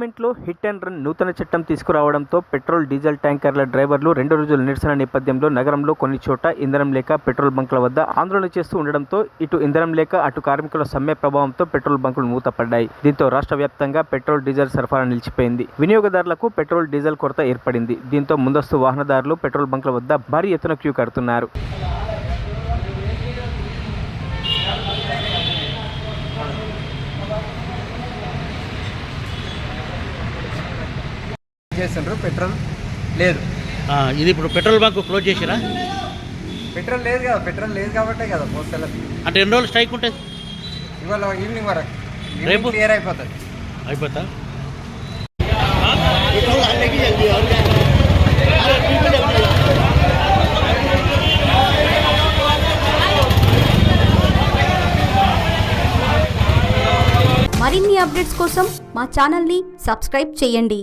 పార్లమెంట్లో hit and run నూతన చట్టం తీసుకురావడంతో పెట్రోల్ డీజిల్ ట్యాంకర్ల డ్రైవర్లు 2 రోజుల నిరసన నేపథ్యంలో నగరంలో కొన్ని చోట్ల ఇంధనం లేక పెట్రోల్ బంకుల వద్ద ఆందోళన చేస్తూ ఉండడంతో ఇటు ఇంధనం లేక అటు కార్మికుల సమ్మె ప్రభావంతో పెట్రోల్ బంకులు మూతపడ్డాయి. దీంతో రాష్ట్ర వ్యాప్తంగా పెట్రోల్ డీజిల్ సరఫరా నిలిచిపోయింది. వినియోగదారులకు పెట్రోల్ డీజిల్ కొరత ఏర్పడింది. దీంతో ముందస్తు వాహనదారులు పెట్రోల్ బంకుల వద్ద భారీ ఎత్తున క్యూ కడుతున్నారు. చేస్తుండ్రు. పెట్రోల్ లేదు. ఇది ఇప్పుడు పెట్రోల్ బంక్ క్లోజ్ చేసిరా? పెట్రోల్ లేదు కదా, పెట్రోల్ లేదు కాబట్టే కదా పోస్టల్. అంటే ఎన్ని రోజులు స్ట్రైక్ ఉంటుంది? ఇవాళ ఈవినింగ్ వరకు. రేపు క్లియర్ అయిపోతుంది. అయిపోతా. మరిన్ని అప్డేట్స్ కోసం మా ఛానల్ని సబ్స్క్రైబ్ చేయండి.